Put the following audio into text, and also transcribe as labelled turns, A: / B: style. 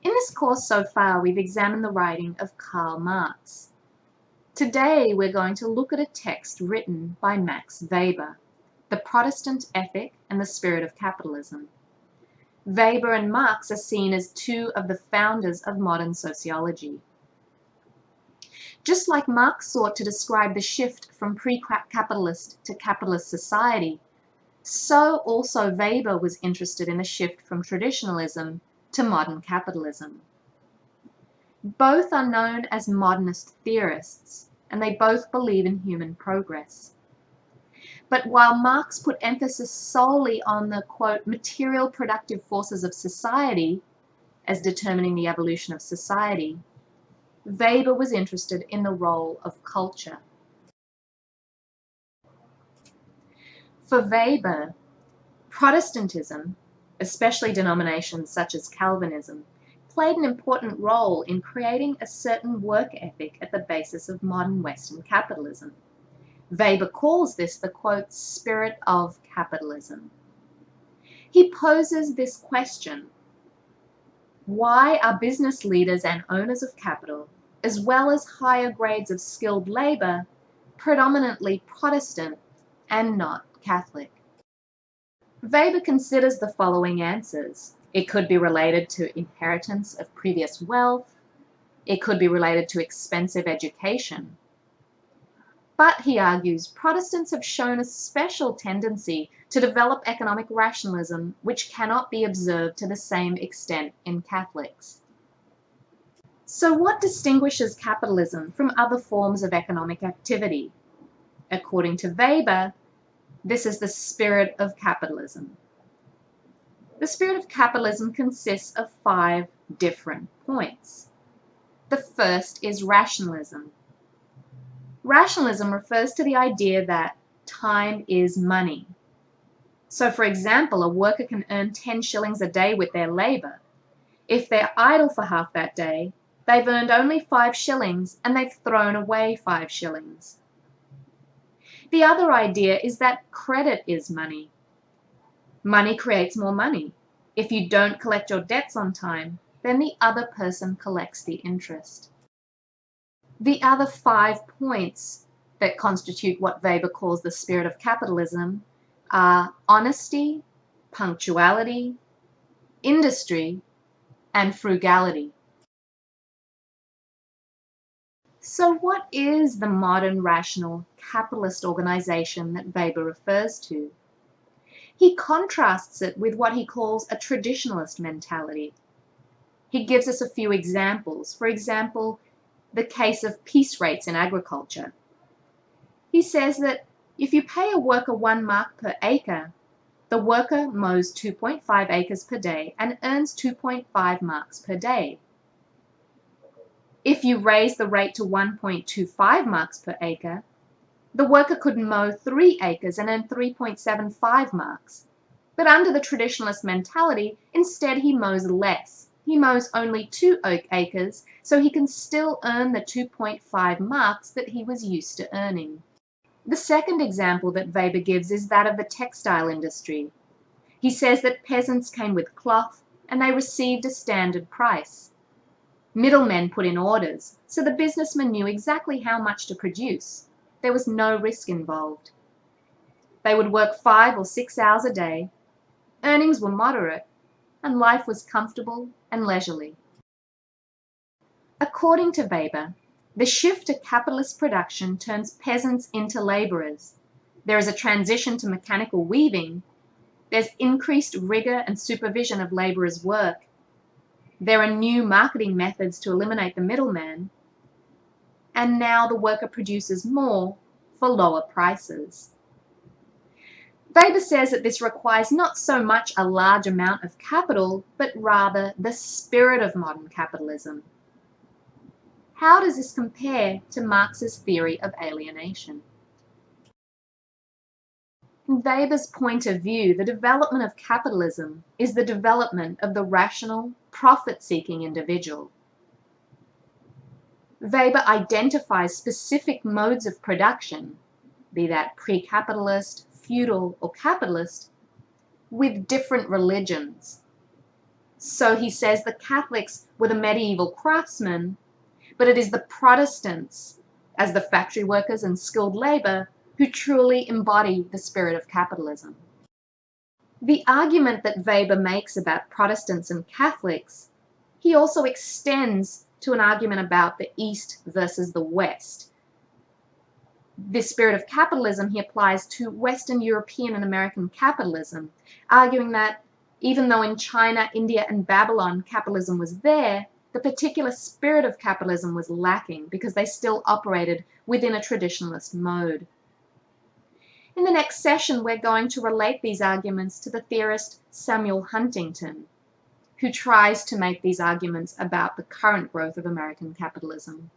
A: In this course so far, we've examined the writing of Karl Marx. Today, we're going to look at a text written by Max Weber, The Protestant Ethic and the Spirit of Capitalism. Weber and Marx are seen as two of the founders of modern sociology. Just like Marx sought to describe the shift from pre-capitalist to capitalist society, so also Weber was interested in the shift from traditionalism to modern capitalism. Both are known as modernist theorists, and they both believe in human progress. But while Marx put emphasis solely on the, quote, material productive forces of society as determining the evolution of society, Weber was interested in the role of culture. For Weber, Protestantism, especially denominations such as Calvinism, played an important role in creating a certain work ethic at the basis of modern Western capitalism. Weber calls this the, quote, spirit of capitalism. He poses this question: why are business leaders and owners of capital, as well as higher grades of skilled labor, predominantly Protestant and not Catholic? Weber considers the following answers. It could be related to inheritance of previous wealth. It could be related to expensive education. But, he argues, Protestants have shown a special tendency to develop economic rationalism which cannot be observed to the same extent in Catholics. So what distinguishes capitalism from other forms of economic activity? According to Weber, this is the spirit of capitalism. The spirit of capitalism consists of 5 different points. The first is rationalism. Rationalism refers to the idea that time is money. So, for example, a worker can earn 10 shillings a day with their labor. If they're idle for half that day, they've earned only 5 shillings and they've thrown away 5 shillings. The other idea is that credit is money. Money creates more money. If you don't collect your debts on time, then the other person collects the interest. The other 5 points that constitute what Weber calls the spirit of capitalism are honesty, punctuality, industry, and frugality. So what is the modern rational capitalist organization that Weber refers to? He contrasts it with what he calls a traditionalist mentality. He gives us a few examples. For example, the case of piece rates in agriculture. He says that if you pay a worker 1 mark per acre, the worker mows 2.5 acres per day and earns 2.5 marks per day. If you raise the rate to 1.25 marks per acre, the worker could mow 3 acres and earn 3.75 marks. But under the traditionalist mentality, instead he mows less. He mows only 2 acres, so he can still earn the 2.5 marks that he was used to earning. The second example that Weber gives is that of the textile industry. He says that peasants came with cloth and they received a standard price. Middlemen put in orders, so the businessman knew exactly how much to produce. There was no risk involved. They would work 5 or 6 hours a day. Earnings were moderate, and life was comfortable and leisurely. According to Weber, the shift to capitalist production turns peasants into laborers. There is a transition to mechanical weaving. There's increased rigor and supervision of laborers' work. There are new marketing methods to eliminate the middleman. And now the worker produces more for lower prices. Weber says that this requires not so much a large amount of capital, but rather the spirit of modern capitalism. How does this compare to Marx's theory of alienation? In Weber's point of view, the development of capitalism is the development of the rational, profit-seeking individual. Weber identifies specific modes of production, be that pre-capitalist, feudal, or capitalist, with different religions. So he says the Catholics were the medieval craftsmen, but it is the Protestants, as the factory workers and skilled labor, who truly embody the spirit of capitalism. The argument that Weber makes about Protestants and Catholics, he also extends to an argument about the East versus the West. This spirit of capitalism he applies to Western European and American capitalism, arguing that even though in China, India, and Babylon capitalism was there, the particular spirit of capitalism was lacking because they still operated within a traditionalist mode. In the next session, we're going to relate these arguments to the theorist Samuel Huntington, who tries to make these arguments about the current growth of American capitalism.